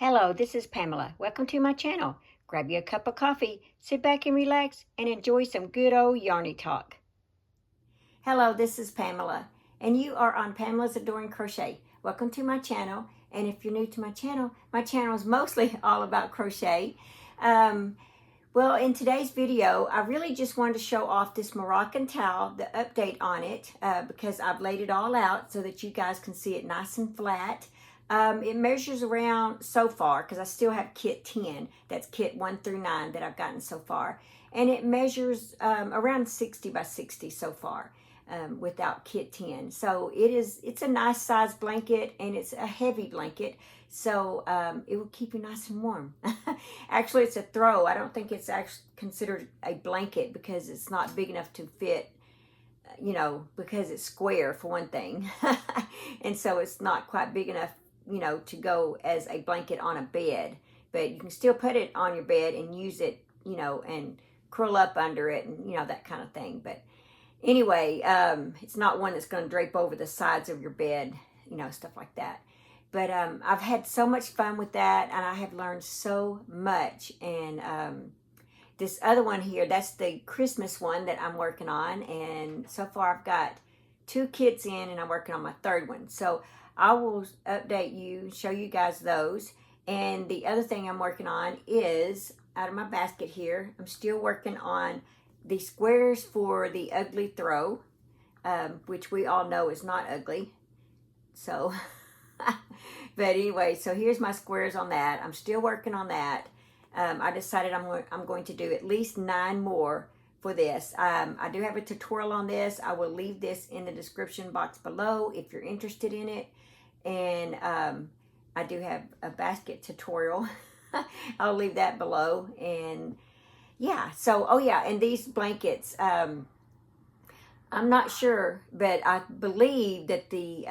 Hello, this is Pamela. Welcome to my channel. Grab you a cup of coffee, sit back and relax, and enjoy some good old yarny talk. Hello, this is Pamela, and you are on Pamela's Adoring Crochet. Welcome to my channel, and if you're new to my channel is mostly all about crochet. Well, in today's video, I really just wanted to show off this Moroccan towel, the update on it, because I've laid it all out so that you guys can see it nice and flat. It measures around so far, because I still have kit 10, that's kit 1 through 9 that I've gotten so far. And it measures around 60 by 60 so far without kit 10. So it's a nice size blanket, and it's a heavy blanket. So it will keep you nice and warm. Actually, it's a throw. I don't think it's actually considered a blanket because it's not big enough to fit, you know, because it's square for one thing. And so it's not quite big enough, you know, to go as a blanket on a bed. But you can still put it on your bed and use it, you know, and curl up under it and, you know, that kind of thing. But anyway, it's not one that's going to drape over the sides of your bed, you know, stuff like that. But I've had so much fun with that, and I have learned so much. And this other one here, that's the Christmas one that I'm working on. And so far I've got 2 kits in, and I'm working on my 3rd one. So I will update you, show you guys those. And the other thing I'm working on is, out of my basket here, I'm still working on the squares for the ugly throw, which we all know is not ugly. So... But anyway, so here's my squares on that. I'm still working on that. I decided I'm going to do at least 9 more for this. I do have a tutorial on this. I will leave this in the description box below if you're interested in it. And I do have a basket tutorial. I'll leave that below. And yeah, so, oh yeah, and these blankets, I'm not sure, but I believe that the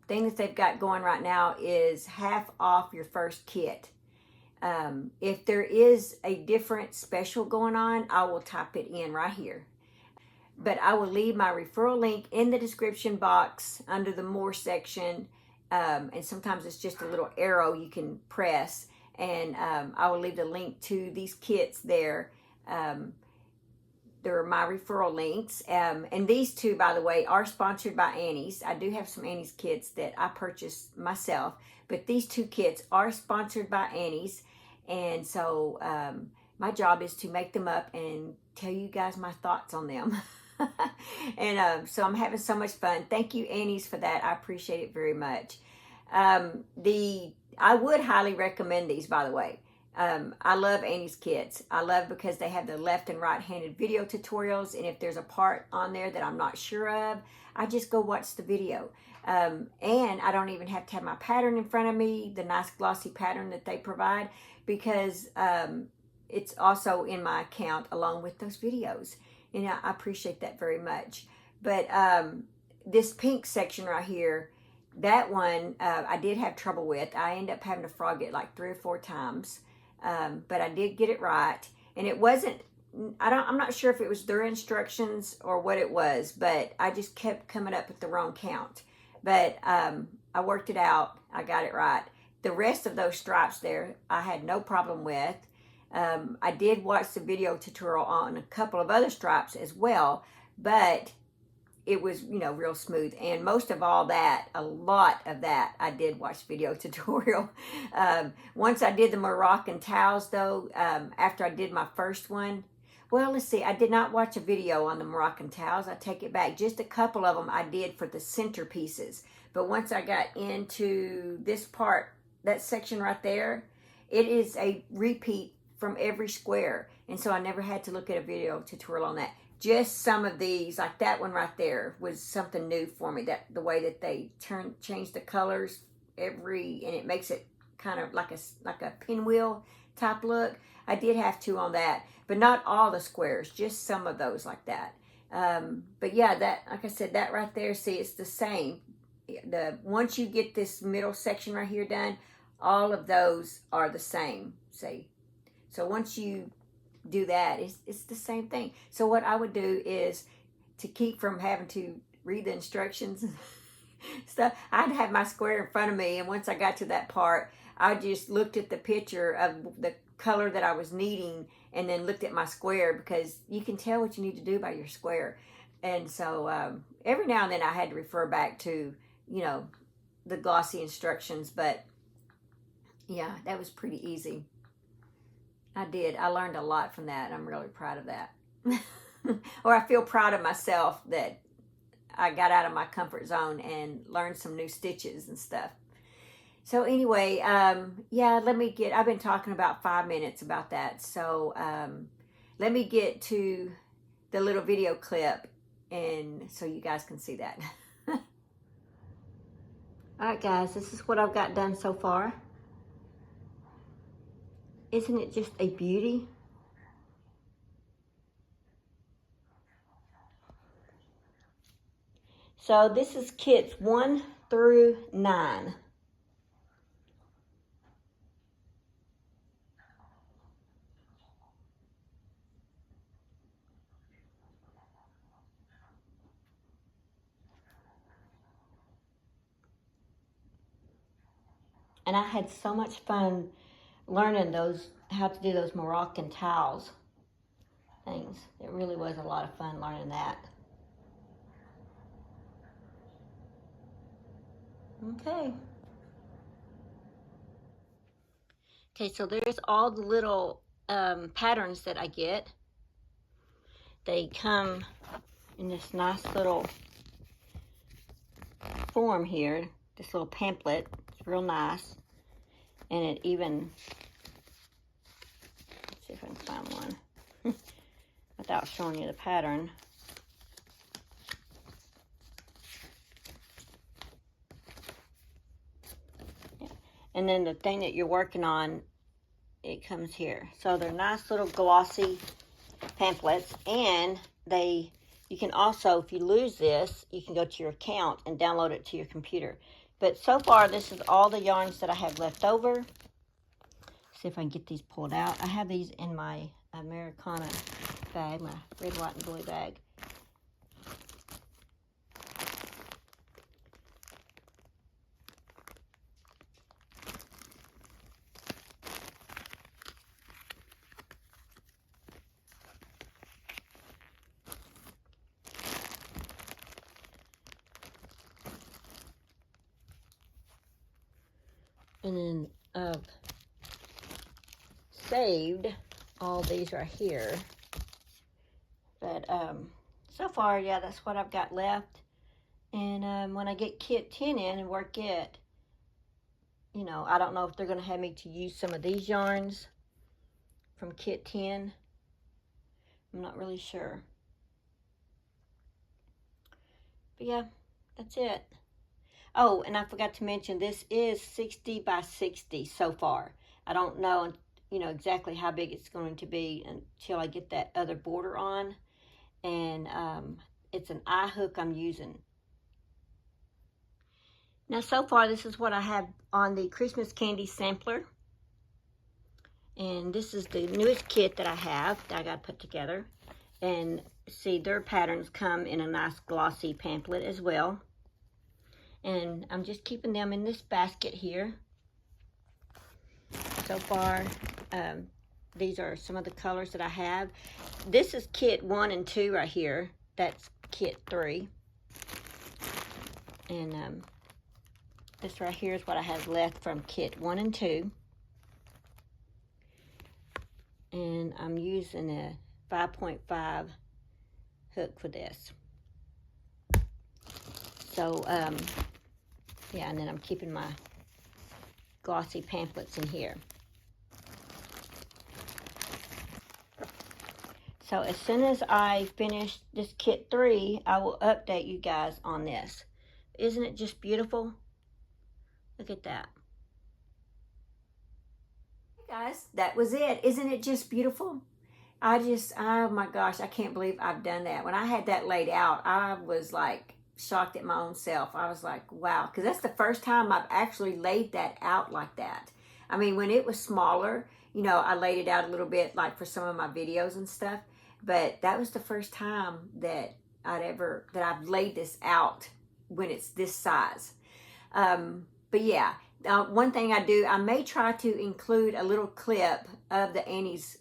thing that they've got going right now is half off your first kit. If there is a different special going on, I will type it in right here. But I will leave my referral link in the description box under the More section. And sometimes it's just a little arrow you can press. And I will leave the link to these kits there. They're my referral links. And these 2, by the way, are sponsored by Annie's. I do have some Annie's kits that I purchased myself. But these 2 kits are sponsored by Annie's. And so my job is to make them up and tell you guys my thoughts on them. And so I'm having so much fun. Thank you, Annie's, for that. I appreciate it very much. I would highly recommend these, by the way. I love Annie's kits. I love because they have the left and right-handed video tutorials, and if there's a part on there that I'm not sure of, I just go watch the video. And I don't even have to have my pattern in front of me, the nice glossy pattern that they provide, because it's also in my account along with those videos. And I appreciate that very much. But this pink section right here, that one I did have trouble with. I ended up having to frog it like 3 or 4 times. But I did get it right, and it wasn't, I'm not sure if it was their instructions or what it was, but I just kept coming up with the wrong count. But I worked it out. I got it right. The rest of those stripes there, I had no problem with. I did watch the video tutorial on a couple of other stripes as well, but it was, you know, real smooth. And most of all that, a lot of that, I did watch video tutorial. Once I did the Moroccan towels, though, after I did my first one, well, let's see, I did not watch a video on the Moroccan towels. I take it back. Just a couple of them I did for the center pieces. But once I got into this part, that section right there, it is a repeat from every square. And so I never had to look at a video tutorial on that. Just some of these, like that one right there, was something new for me. That the way that they change the colors and it makes it kind of like a pinwheel type look. I did have to on that, but not all the squares, just some of those like that. But yeah, that, like I said, that right there, see, it's the same. Once you get this middle section right here done, all of those are the same. See, so once you do that, it's the same thing. So what I would do is, to keep from having to read the instructions and stuff, I'd have my square in front of me, and once I got to that part, I just looked at the picture of the color that I was needing and then looked at my square, because you can tell what you need to do by your square. And so every now and then I had to refer back to, you know, the glossy instructions, but yeah, that was pretty easy. I learned a lot from that. I'm really proud of that. Or I feel proud of myself that I got out of my comfort zone and learned some new stitches and stuff. So anyway, yeah, I've been talking about 5 minutes about that. So let me get to the little video clip, and so you guys can see that. All right, guys, this is what I've got done so far. Isn't it just a beauty? So this is kits 1 through 9. And I had so much fun learning how to do those Moroccan towels things. It really was a lot of fun learning that. Okay. Okay, so there's all the little patterns that I get. They come in this nice little form here, this little pamphlet. It's real nice. And it even, let's see if I can find one without showing you the pattern. Yeah. And then the thing that you're working on, it comes here. So they're nice little glossy pamphlets, and you can also, if you lose this, you can go to your account and download it to your computer. But so far, this is all the yarns that I have left over. See if I can get these pulled out. I have these in my Americana bag, my red, white, and blue bag. And then I've saved all these right here. But so far, yeah, that's what I've got left. And when I get kit 10 in and work it, you know, I don't know if they're going to have me to use some of these yarns from kit 10. I'm not really sure. But yeah, that's it. Oh, and I forgot to mention, this is 60 by 60 so far. I don't know, you know, exactly how big it's going to be until I get that other border on. And it's an eye hook I'm using. Now, so far, this is what I have on the Christmas Candy Sampler. And this is the newest kit that I have that I got put together. And see, their patterns come in a nice glossy pamphlet as well. And I'm just keeping them in this basket here. So far, these are some of the colors that I have. This is kit 1 and 2 right here. That's kit 3. And this right here is what I have left from kit 1 and 2. And I'm using a 5.5 hook for this. So, yeah, and then I'm keeping my glossy pamphlets in here. So as soon as I finish this kit 3, I will update you guys on this. Isn't it just beautiful? Look at that. Hey guys, that was it. Isn't it just beautiful? Oh my gosh, I can't believe I've done that. When I had that laid out, I was like shocked at my own self. I was like, wow, because that's the first time I've actually laid that out like that. I mean, when it was smaller, you know, I laid it out a little bit like for some of my videos and stuff, but that was the first time that I've laid this out when it's this size. But yeah, One thing I do, I may try to include a little clip of the Annie's,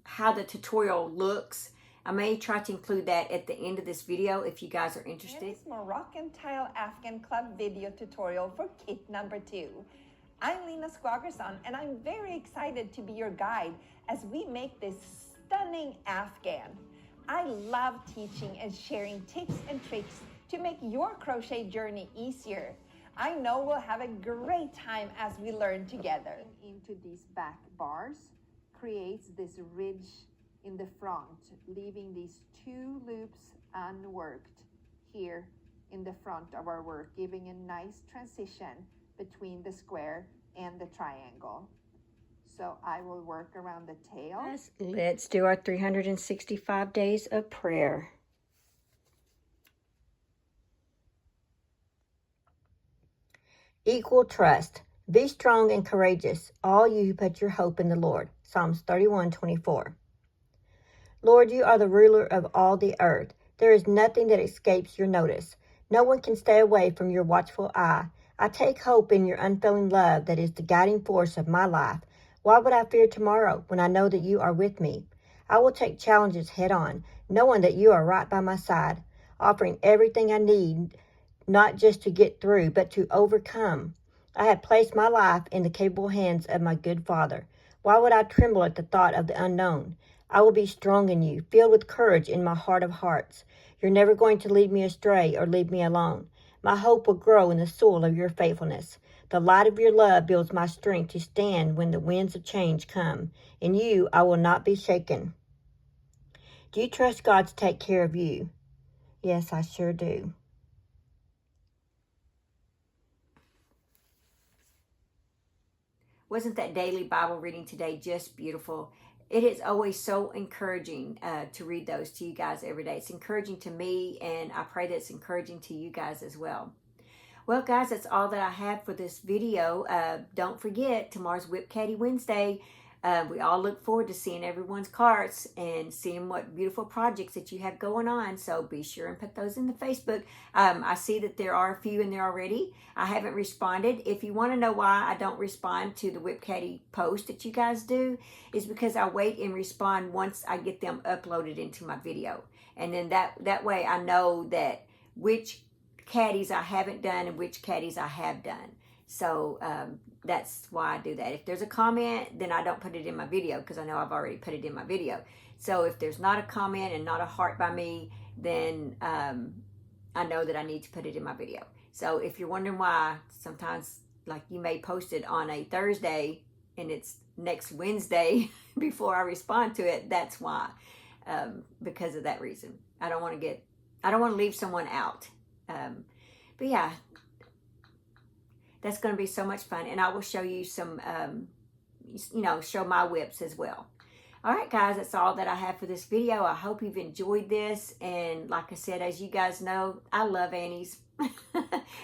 how the tutorial looks. I may try to include that at the end of this video if you guys are interested. Annie's Moroccan Tile Afghan Club video tutorial for kit number 2. I'm Lena Squagerson, and I'm very excited to be your guide as we make this stunning Afghan. I love teaching and sharing tips and tricks to make your crochet journey easier. I know we'll have a great time as we learn together. Into these back bars creates this ridge in the front, leaving these 2 loops unworked here in the front of our work, giving a nice transition between the square and the triangle. So I will work around the tail. Let's do our 365 days of prayer. Equal trust. Be strong and courageous, all you who put your hope in the Lord. Psalms 31:24. Lord, you are the ruler of all the earth. There is nothing that escapes your notice. No one can stay away from your watchful eye. I take hope in your unfailing love that is the guiding force of my life. Why would I fear tomorrow when I know that you are with me? I will take challenges head on, knowing that you are right by my side, offering everything I need, not just to get through, but to overcome. I have placed my life in the capable hands of my good Father. Why would I tremble at the thought of the unknown? I will be strong in you, filled with courage in my heart of hearts. You're never going to lead me astray or leave me alone. My hope will grow in the soil of your faithfulness. The light of your love builds my strength to stand when the winds of change come. In you, I will not be shaken. Do you trust God to take care of you? Yes, I sure do. Wasn't that daily Bible reading today just beautiful? It is always so encouraging to read those to you guys every day. It's encouraging to me, and I pray that it's encouraging to you guys as well. Well, guys, that's all that I have for this video. Don't forget, tomorrow's Whip Caddy Wednesday. We all look forward to seeing everyone's carts and seeing what beautiful projects that you have going on. So be sure and put those in the Facebook. I see that there are a few in there already. I haven't responded. If you want to know why I don't respond to the Whip Caddy post that you guys do, is because I wait and respond once I get them uploaded into my video. And then that way I know that which caddies I haven't done and which caddies I have done. So that's why I do that. If there's a comment, then I don't put it in my video because I know I've already put it in my video. So if there's not a comment and not a heart by me, then I know that I need to put it in my video. So if you're wondering why, sometimes like you may post it on a Thursday and it's next Wednesday before I respond to it, that's why. Because of that reason. I don't want to leave someone out. But yeah, that's going to be so much fun. And I will show you some, show my whips as well. All right, guys, that's all that I have for this video. I hope you've enjoyed this. And like I said, as you guys know, I love Annie's.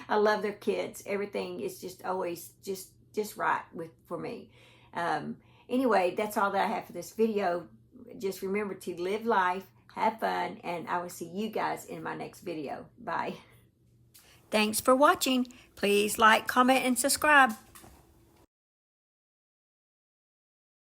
I love their kids. Everything is just always just right for me. Anyway, that's all that I have for this video. Just remember to live life, have fun, and I will see you guys in my next video. Bye. Thanks for watching. Please like, comment, and subscribe.